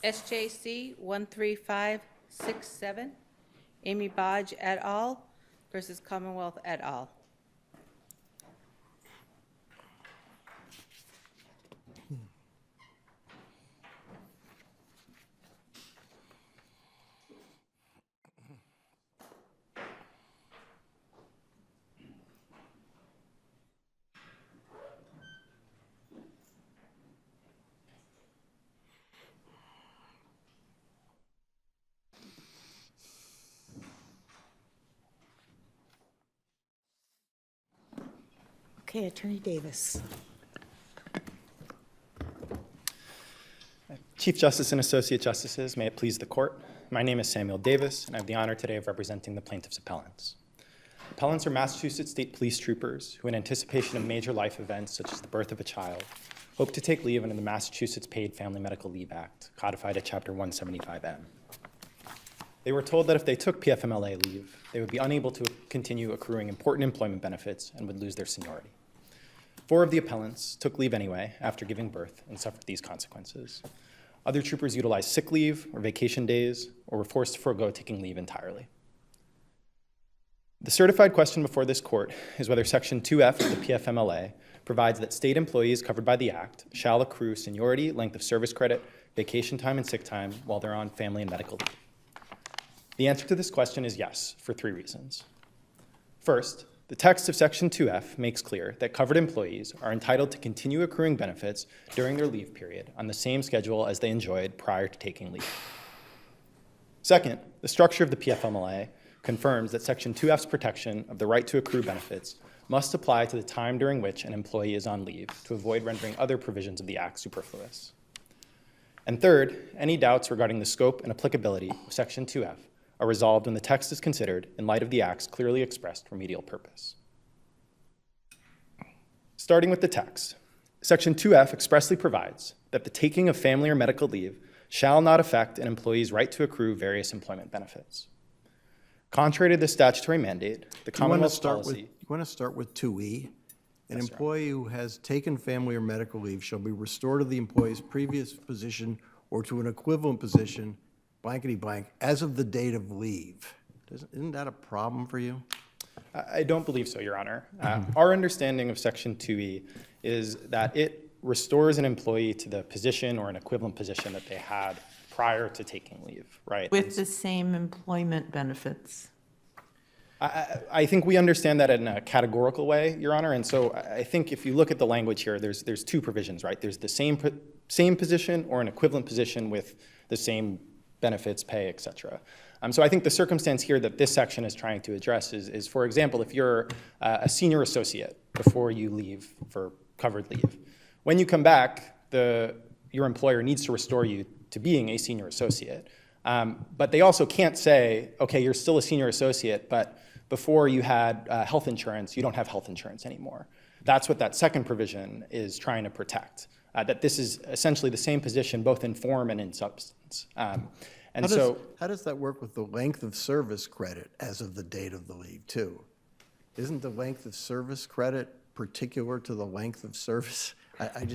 SJC-13567, Aimee Bodge et al. Versus Commonwealth et al. Okay, Attorney Davis. Chief Justice and Associate Justices, may it please the Court. My name is Samuel Davis, and I have the honor today of representing the plaintiffs' appellants. Appellants are Massachusetts State Police troopers who, in anticipation of major life events such as the birth of a child, hope to take leave under the Massachusetts Paid Family Medical Leave Act, codified at Chapter 175M. They were told that if they took PFMLA leave, they would be unable to continue accruing important employment benefits and would lose their seniority. 4 of the appellants took leave anyway after giving birth and suffered these consequences. Other troopers utilized sick leave or vacation days or were forced to forego taking leave entirely. The certified question before this court is whether Section 2F of the PFMLA provides that state employees covered by the Act shall accrue seniority, length of service credit, vacation time, and sick time while they're on family and medical leave. The answer to this question is yes, for 3 reasons. First, the text of Section 2F makes clear that covered employees are entitled to continue accruing benefits during their leave period on the same schedule as they enjoyed prior to taking leave. Second, the structure of the PFMLA confirms that Section 2F's protection of the right to accrue benefits must apply to the time during which an employee is on leave to avoid rendering other provisions of the Act superfluous. And third, any doubts regarding the scope and applicability of Section 2F are resolved when the text is considered in light of the Act's clearly expressed remedial purpose. Starting with the text, Section 2F expressly provides that the taking of family or medical leave shall not affect an employee's right to accrue various employment benefits. Contrary to this statutory mandate, the Commonwealth's policy... You want to start with 2E? An Yes, sir. employee who has taken family or medical leave shall be restored to the employee's previous position or to an equivalent position, blankety blank, as of the date of leave. Isn't that a problem for you? I don't believe so, Your Honor. Our understanding of Section 2E is that it restores an employee to the position or an equivalent position that they had prior to taking leave, right? With the same employment benefits. I think we understand that in a categorical way, Your Honor, and so I think if you look at the language here, there's 2 provisions, right? There's the same position or an equivalent position with the same benefits, pay, et cetera. So I think the circumstance here that this section is trying to address is, for example, if you're a senior associate before you leave for covered leave, when you come back, your employer needs to restore you to being a senior associate. But they also can't say, okay, you're still a senior associate, but before you had health insurance, you don't have health insurance anymore. That's what that second provision is trying to protect, that this is essentially the same position both in form and in substance. How does that work with the length of service credit as of the date of the leave, too? Isn't the length of service credit particular to the length of service? I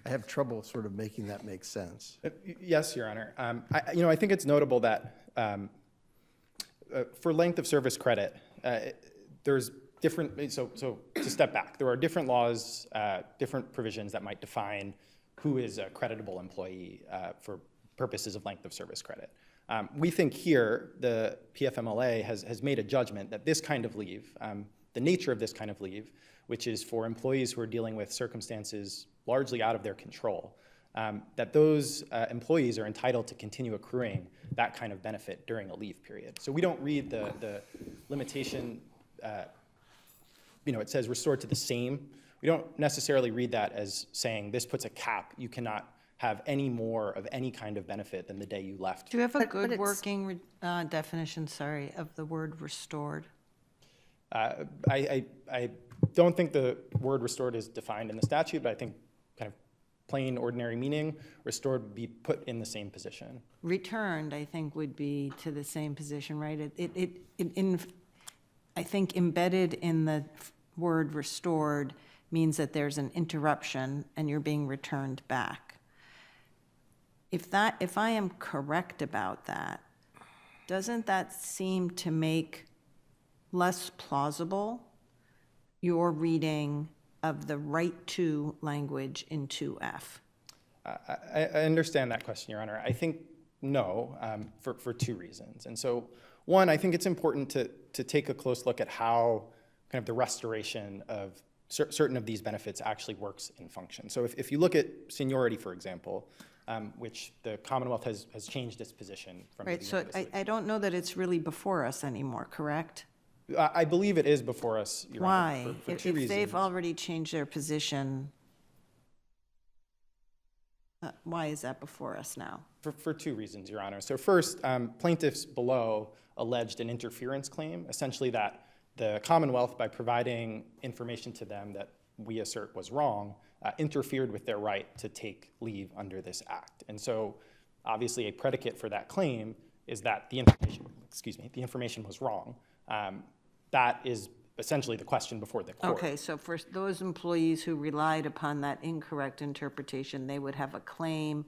have trouble sort of making that make sense. Yes, Your Honor. I think it's notable that for length of service credit, there's different, so to step back, there are different laws, different provisions that might define who is a creditable employee for purposes of length of service credit. We think here the PFMLA has made a judgment that this kind of leave, the nature of this kind of leave, which is for employees who are dealing with circumstances largely out of their control, that those employees are entitled to continue accruing that kind of benefit during a leave period. So we don't read the limitation, it says restored to the same. We don't necessarily read that as saying this puts a cap. You cannot have any more of any kind of benefit than the day you left. Do you have a But good it's- working definition, of the word restored? I don't think the word restored is defined in the statute, but I think kind of plain ordinary meaning, restored would be put in the same position. Returned, I think, would be to the same position, right? I think embedded in the word restored means that there's an interruption and you're being returned back. If I am correct about that, doesn't that seem to make less plausible your reading of the right to language in 2F? I understand that question, Your Honor. I think no, for two reasons. And so, one, I think it's important to take a close look at how kind of the restoration of certain of these benefits actually works in function. So if you look at seniority, for example, which the Commonwealth has changed its position from Right, the so beginning of this I don't know that it's really before us anymore, correct? legislation. I believe it is before us, Your Why? Honor, for If two reasons. they've already changed their position, why is that before us now? For two reasons, Your Honor. So first, plaintiffs below alleged an interference claim, essentially that the Commonwealth, by providing information to them that we assert was wrong, interfered with their right to take leave under this act. And so obviously a predicate for that claim is that the information was wrong. That is essentially the question before the court. Okay, so for those employees who relied upon that incorrect interpretation, they would have a claim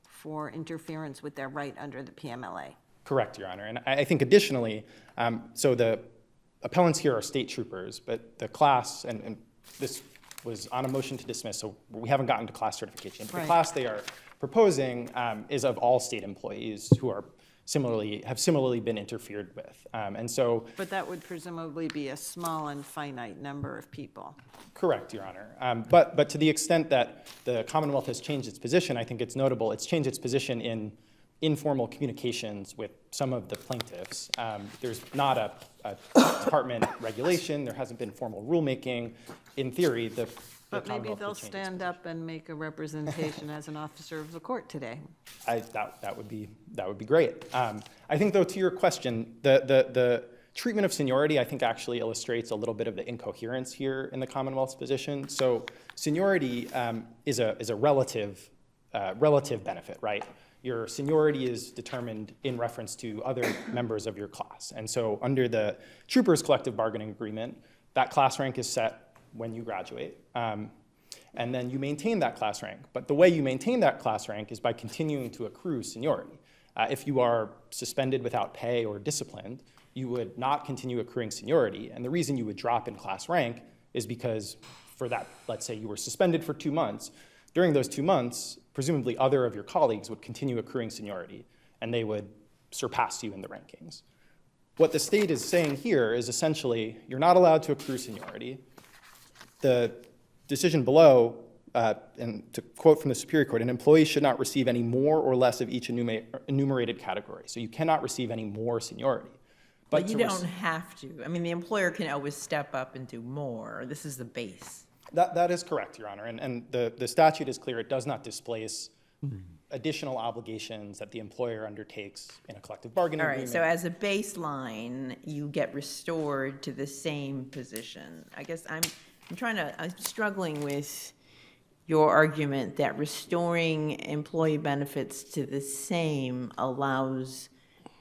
for interference with their right under the PMLA. Correct, Your Honor. And I think additionally, so the appellants here are state troopers, but the class, and this was on a motion to dismiss, so we haven't gotten to class certification. But Right. the class they are proposing is of all state employees who are have similarly been interfered with. And so, But that would presumably be a small and finite number of people. correct, Your Honor. But to the extent that the Commonwealth has changed its position, I think it's notable. It's changed its position in informal communications with some of the plaintiffs. There's not a department regulation. There hasn't been formal rulemaking. In theory, the But maybe Commonwealth they'll could change its stand up and make a representation as an officer of the court today. That would be great. I think, though, to your question, the treatment of seniority, I think, actually illustrates a little bit of the incoherence here in the Commonwealth's position. So seniority is a relative benefit, right? Your seniority is determined in reference to other members of your class. And so under the Troopers Collective Bargaining Agreement, that class rank is set when you graduate. And then you maintain that class rank. But the way you maintain that class rank is by continuing to accrue seniority. If you are suspended without pay or disciplined, you would not continue accruing seniority. And the reason you would drop in class rank is because for that, let's say you were suspended for 2 months. During those 2 months, presumably other of your colleagues would continue accruing seniority, and they would surpass you in the rankings. What the state is saying here is essentially, you're not allowed to accrue seniority. The decision below, and to quote from the Superior Court, an employee should not receive any more or less of each enumerated category. So you cannot receive any more seniority. But you don't have to. I mean, the employer can always step up and do more. This is the base. That is correct, Your Honor. And the statute is clear. It does not displace additional obligations that the employer undertakes in a collective bargaining All right, agreement. so as a baseline, you get restored to the same position. I guess I'm struggling with your argument that restoring employee benefits to the same allows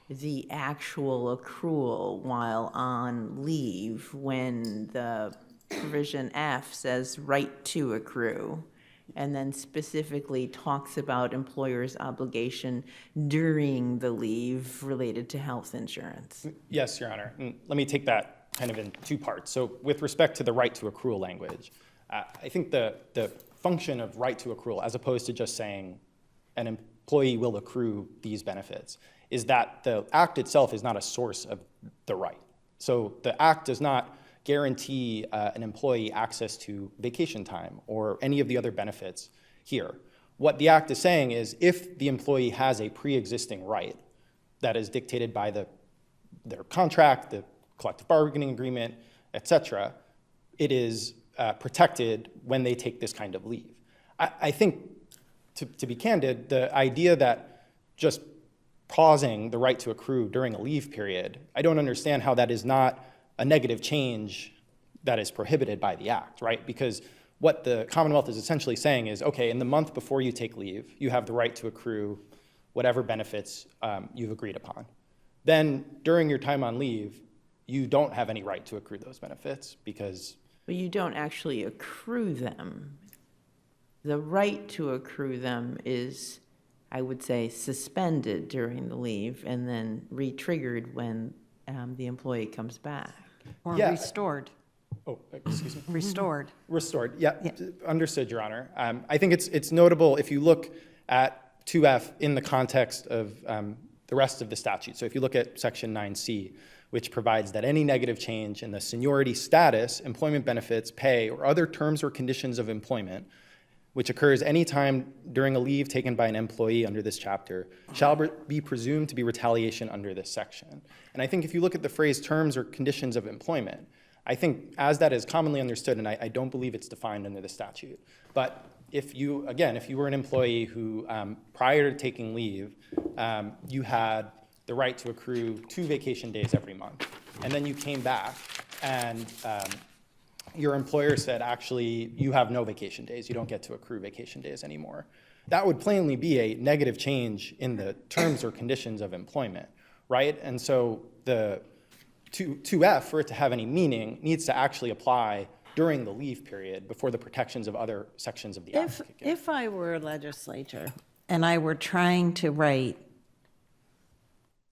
the actual accrual while on leave when the provision F says right to accrue, and then specifically talks about employer's obligation during the leave related to health insurance. Yes, Your Honor. And let me take that kind of in two parts. So with respect to the right to accrual language, I think the function of right to accrual, as opposed to just saying an employee will accrue these benefits, is that the act itself is not a source of the right. So the act does not guarantee an employee access to vacation time or any of the other benefits here. What the act is saying is if the employee has a pre-existing right that is dictated by their contract, the collective bargaining agreement, et cetera, it is protected when they take this kind of leave. I think, to be candid, the idea that just pausing the right to accrue during a leave period, I don't understand how that is not a negative change that is prohibited by the act, right? Because what the Commonwealth is essentially saying is, okay, in the month before you take leave, you have the right to accrue whatever benefits you've agreed upon. Then during your time on leave, you don't have any right to accrue those benefits because... But you don't actually accrue them. The right to accrue them is I would say, suspended during the leave and then re-triggered when the employee comes back. Or Yeah. restored, Oh, excuse me. restored. Restored, yeah, understood, Your Honor. I think it's notable if you look at 2F in the context of the rest of the statute. So if you look at Section 9C, which provides that any negative change in the seniority status, employment benefits, pay, or other terms or conditions of employment, which occurs any time during a leave taken by an employee under this chapter, shall be presumed to be retaliation under this section. And I think if you look at the phrase terms or conditions of employment, I think as that is commonly understood, and I don't believe it's defined under the statute, but if you, again, if you were an employee who, prior to taking leave, you had the right to accrue 2 vacation days every month, and then you came back and your employer said, actually, you have no vacation days, you don't get to accrue vacation days anymore. That would plainly be a negative change in the terms or conditions of employment, right? And so the 2F, for it to have any meaning, needs to actually apply during the leave period before the protections of other sections of the act kick in. If I were a legislator and I were trying to write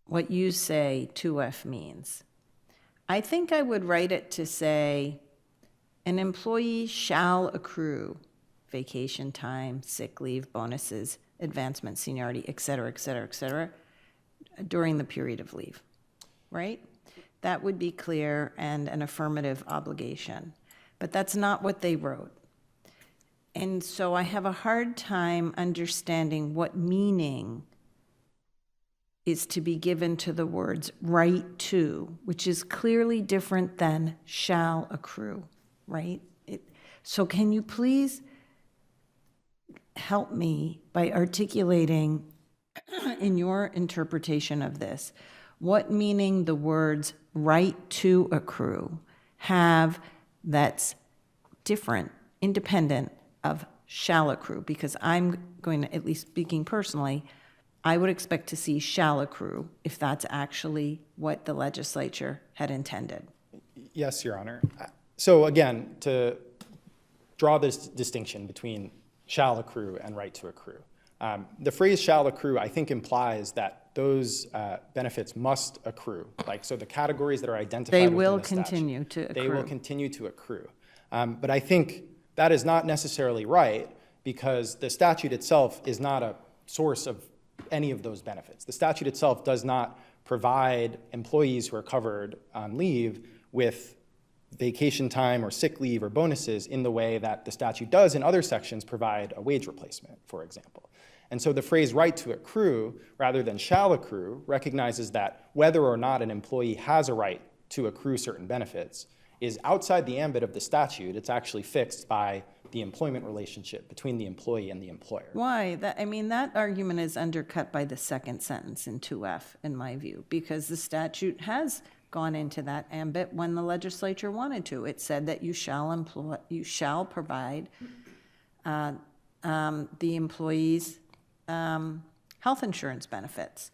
what you say 2F means, I think I would write it to say, an employee shall accrue vacation time, sick leave, bonuses, advancement, seniority, et cetera, during the period of leave, right? That would be clear and an affirmative obligation. But that's not what they wrote. And so I have a hard time understanding what meaning is to be given to the words right to, which is clearly different than shall accrue, right? So can you please help me by articulating in your interpretation of this, what meaning the words right to accrue have that's different, independent of shall accrue? Because I'm going to, at least speaking personally, I would expect to see shall accrue if that's actually what the legislature had intended. Yes, Your Honor. So again, to draw this distinction between shall accrue and right to accrue. The phrase shall accrue, I think, implies that those benefits must accrue. Like, so the categories that are identified They within will the statute, continue to accrue. They will continue to accrue. But I think that is not necessarily right because the statute itself is not a source of any of those benefits. The statute itself does not provide employees who are covered on leave with vacation time or sick leave or bonuses in the way that the statute does in other sections provide a wage replacement, for example. And so the phrase right to accrue rather than shall accrue recognizes that whether or not an employee has a right to accrue certain benefits is outside the ambit of the statute. It's actually fixed by the employment relationship between the employee and the employer. Why? That argument is undercut by the second sentence in 2F, in my view, because the statute has gone into that ambit when the legislature wanted to. It said that you shall provide the employees health insurance benefits.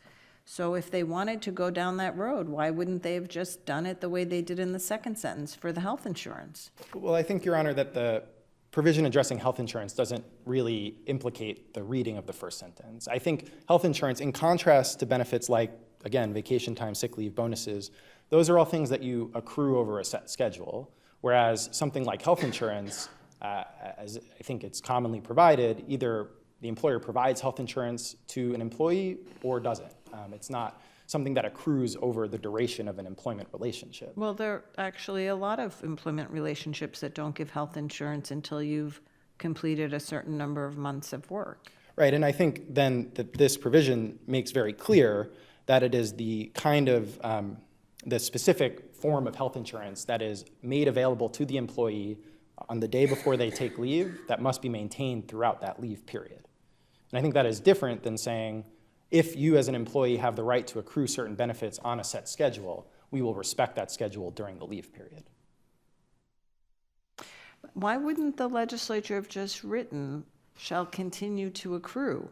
So if they wanted to go down that road, why wouldn't they have just done it the way they did in the second sentence for the health insurance? Well, I think, Your Honor, that the provision addressing health insurance doesn't really implicate the reading of the first sentence. I think health insurance, in contrast to benefits like, again, vacation time, sick leave, bonuses, those are all things that you accrue over a set schedule, whereas something like health insurance, as I think it's commonly provided, either the employer provides health insurance to an employee or doesn't. It's not something that accrues over the duration of an employment relationship. Well, there are actually a lot of employment relationships that don't give health insurance until you've completed a certain number of months of work. Right, and I think then that this provision makes very clear that it is the kind of, the specific form of health insurance that is made available to the employee on the day before they take leave that must be maintained throughout that leave period. And I think that is different than saying, if you as an employee have the right to accrue certain benefits on a set schedule, we will respect that schedule during the leave period. Why wouldn't the legislature have just written, shall continue to accrue?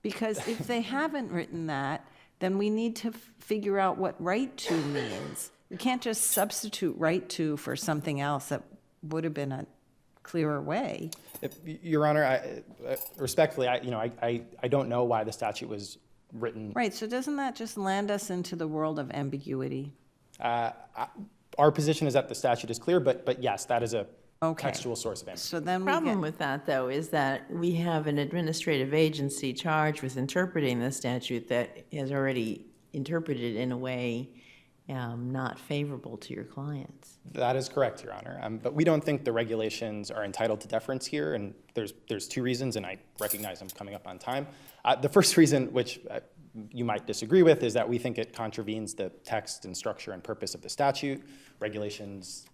Because if they haven't written that, then we need to figure out what right to means. We can't just substitute right to for something else that would have been a clearer way. Your Honor, respectfully, I don't know why the statute was written. Right, so doesn't that just land us into the world of ambiguity? Our position is that the statute is clear, but yes, that is a Okay. textual source of ambiguity. So then we Problem get, with that, though, is that we have an administrative agency charged with interpreting the statute that has already interpreted in a way not favorable to your clients. That is correct, Your Honor. But we don't think the regulations are entitled to deference here, and there's two reasons, and I recognize I'm coming up on time. The first reason, which you might disagree with, is that we think it contravenes the text and structure and purpose of the statute. Regulations,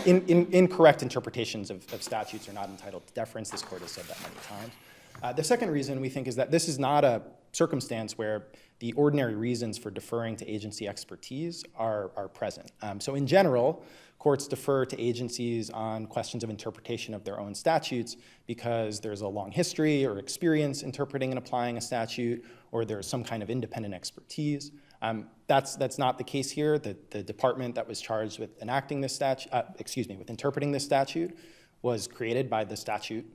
incorrect interpretations of statutes are not entitled to deference. This court has said that many times. The second reason we think is that this is not a circumstance where the ordinary reasons for deferring to agency expertise are present. So in general, courts defer to agencies on questions of interpretation of their own statutes because there's a long history or experience interpreting and applying a statute, or there's some kind of independent expertise. That's not the case here. The department that was charged with enacting this statute, with interpreting this statute, was created by the statute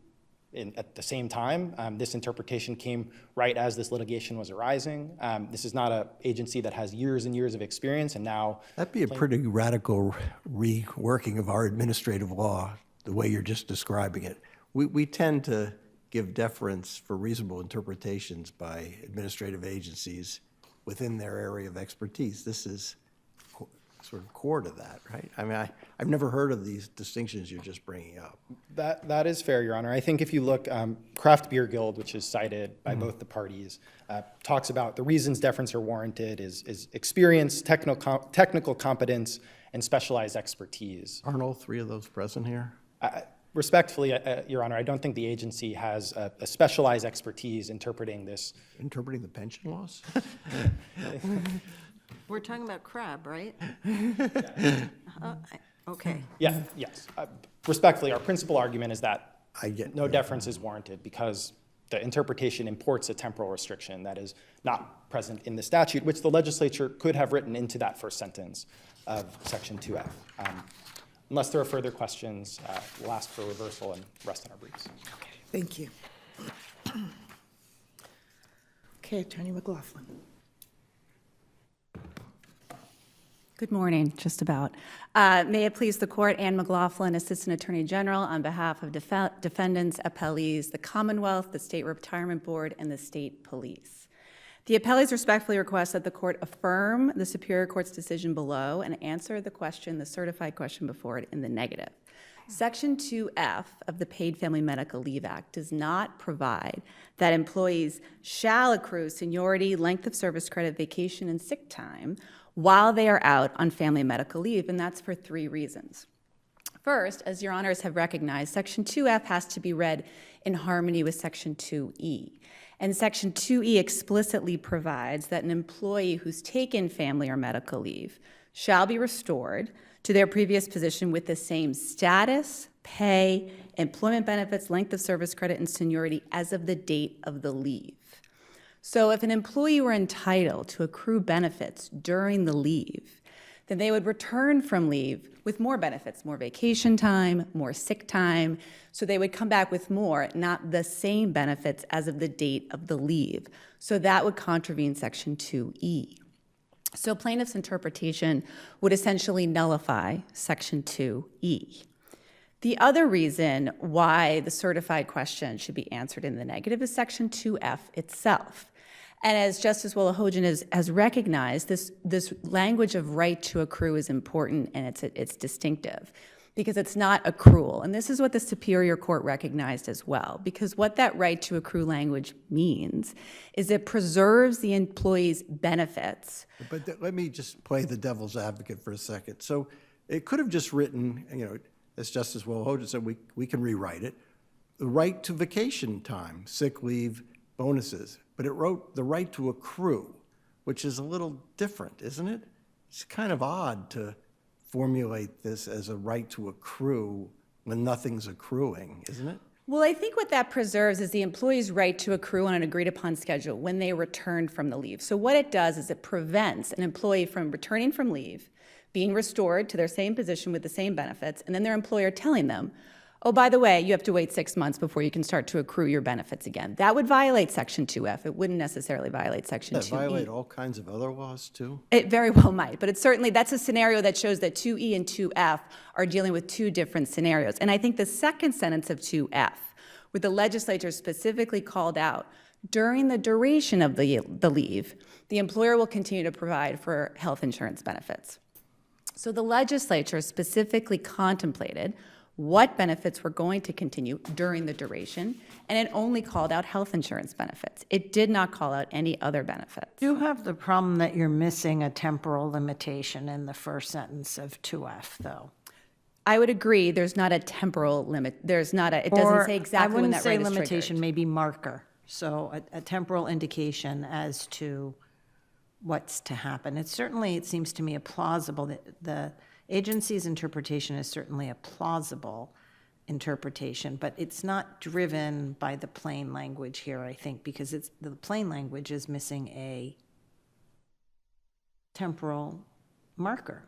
at the same time. This interpretation came right as this litigation was arising. This is not an agency that has years and years of experience, and now That'd be a pretty radical reworking of our administrative law, the way you're just describing it. We tend to give deference for reasonable interpretations by administrative agencies within their area of expertise. This is sort of core to that, right? I mean, I've never heard of these distinctions you're just bringing up. That is fair, Your Honor. I think if you look, Craft Beer Guild, which is cited by both the parties, talks about the reasons deference are warranted is experience, technical competence, and specialized expertise. Aren't all three of those present here? Respectfully, Your Honor, I don't think the agency has a specialized expertise interpreting this. Interpreting the pension laws? we're talking about crab, right? Okay. Yeah, yes. Respectfully, our principal argument is that I get no deference is warranted because the interpretation imports a temporal restriction that is not present in the statute, which the legislature could have written into that first sentence of Section 2F. Unless there are further questions, we'll ask for reversal and rest on our briefs. Thank you. Okay, Attorney McLaughlin. Good morning, just about. May it please the court, Anne McLaughlin, Assistant Attorney General, on behalf of defendants, appellees, the Commonwealth, the State Retirement Board, and the State Police. The appellees respectfully request that the court affirm the Superior Court's decision below and answer the question, the certified question before it, in the negative. Section 2F of the Paid Family Medical Leave Act does not provide that employees shall accrue seniority, length of service credit, vacation, and sick time while they are out on family medical leave, and that's for three reasons. First, as your honors have recognized, Section 2F has to be read in harmony with Section 2E. And Section 2E explicitly provides that an employee who's taken family or medical leave shall be restored to their previous position with the same status, pay, employment benefits, length of service credit, and seniority as of the date of the leave. So if an employee were entitled to accrue benefits during the leave, then they would return from leave with more benefits, more vacation time, more sick time. So they would come back with more, not the same benefits as of the date of the leave. So that would contravene Section 2E. So plaintiff's interpretation would essentially nullify Section 2E. The other reason why the certified question should be answered in the negative is Section 2F itself. And as Justice Wolahojian has recognized, this language of right to accrue is important and it's distinctive because it's not accrual. And this is what the Superior Court recognized as well, because what that right to accrue language means is it preserves the employee's benefits. But let me just play the devil's advocate for a second. So it could have just written, as Justice Wolahojian said, we can rewrite it, the right to vacation time, sick leave, bonuses. But it wrote the right to accrue, which is a little different, isn't it? It's kind of odd to formulate this as a right to accrue when nothing's accruing, isn't it? Well, I think what that preserves is the employee's right to accrue on an agreed-upon schedule when they return from the leave. So what it does is it prevents an employee from returning from leave, being restored to their same position with the same benefits, and then their employer telling them, Oh, by the way, you have to wait 6 months before you can start to accrue your benefits again. That would violate Section 2F. It wouldn't necessarily violate Section 2E. That violate all kinds of other laws too? It very well might, but it's certainly, that's a scenario that shows that 2E and 2F are dealing with two different scenarios. And I think the second sentence of 2F, where the legislature specifically called out, during the duration of the leave, the employer will continue to provide for health insurance benefits. So the legislature specifically contemplated what benefits were going to continue during the duration, and it only called out health insurance benefits. It did not call out any other benefits. You have the problem that you're missing a temporal limitation in the first sentence of 2F, though. I would agree, there's not a temporal limit, there's not a, it doesn't say exactly when that right is I wouldn't say limitation, triggered. maybe marker. So a temporal indication as to what's to happen. It seems to me the agency's interpretation is certainly a plausible interpretation, but it's not driven by the plain language here, I think, because the plain language is missing a temporal marker.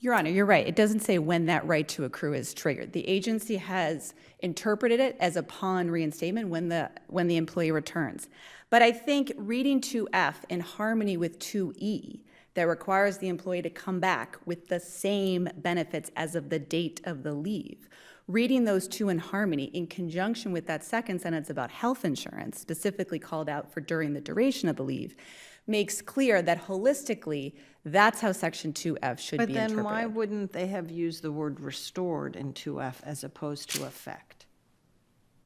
Your Honor, you're right. It doesn't say when that right to accrue is triggered. The agency has interpreted it as upon reinstatement when the employee returns. But I think reading 2F in harmony with 2E, that requires the employee to come back with the same benefits as of the date of the leave, reading those two in harmony in conjunction with that second sentence about health insurance, specifically called out for during the duration of the leave, makes clear that holistically, that's how Section 2F should be interpreted. But then why wouldn't they have used the word restored in 2F as opposed to effect?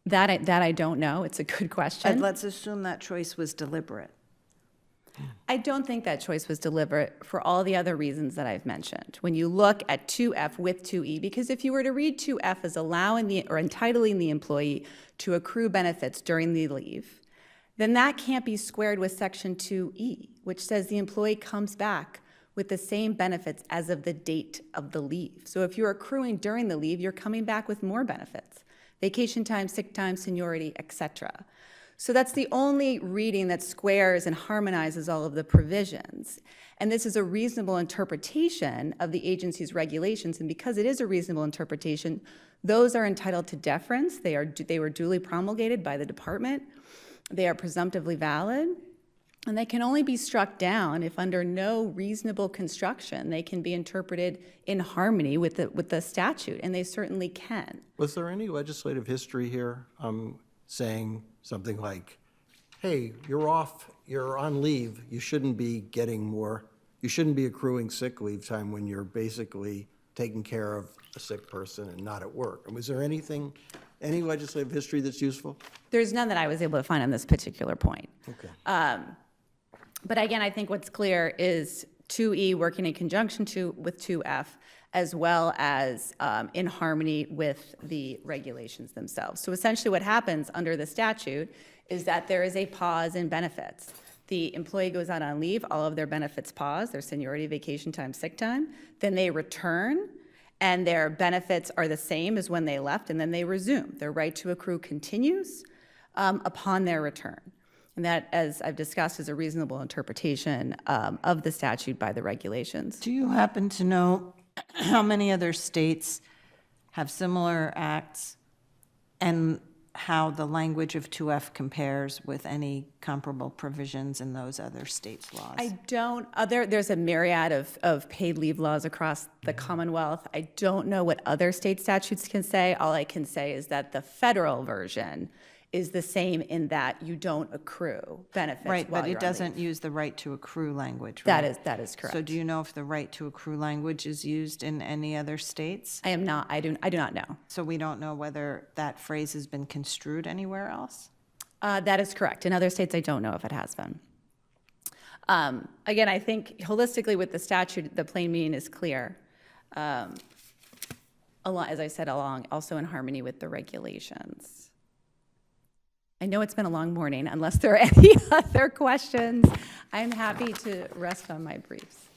That I don't know. It's a good question. And let's assume that choice was deliberate. I don't think that choice was deliberate for all the other reasons that I've mentioned. When you look at 2F with 2E, because if you were to read 2F as allowing or entitling the employee to accrue benefits during the leave, then that can't be squared with Section 2E, which says the employee comes back with the same benefits as of the date of the leave. So if you're accruing during the leave, you're coming back with more benefits: vacation time, sick time, seniority, etc. So that's the only reading that squares and harmonizes all of the provisions. And this is a reasonable interpretation of the agency's regulations. And because it is a reasonable interpretation, those are entitled to deference. They were duly promulgated by the department. They are presumptively valid. And they can only be struck down if under no reasonable construction they can be interpreted in harmony with the statute, and they certainly can. Was there any legislative history here saying something like, hey, you're on leave, you shouldn't be accruing sick leave time when you're basically taking care of a sick person and not at work? And was there any legislative history that's useful? There's none that I was able to find on this particular point. Okay. But again, I think what's clear is 2E working in conjunction with 2F, as well as in harmony with the regulations themselves. So essentially what happens under the statute is that there is a pause in benefits. The employee goes out on leave, all of their benefits pause, their seniority, vacation time, sick time. Then they return, and their benefits are the same as when they left, and then they resume. Their right to accrue continues upon their return. And that, as I've discussed, is a reasonable interpretation of the statute by the regulations. Do you happen to know how many other states have similar acts and how the language of 2F compares with any comparable provisions in those other states' laws? I don't. There's a myriad of paid leave laws across the Commonwealth. I don't know what other state statutes can say. All I can say is that the federal version is the same in that you don't accrue benefits Right, while but you're it on doesn't leave. use the right to accrue language, right? That is correct. So do you know if the right to accrue language is used in any other states? I am not. I do not know. So we don't know whether that phrase has been construed anywhere else? That is correct. In other states, I don't know if it has been. Again, I think holistically with the statute, the plain meaning is clear. As I said, also in harmony with the regulations. I know it's been a long morning. Unless there are any other questions, I'm happy to rest on my briefs.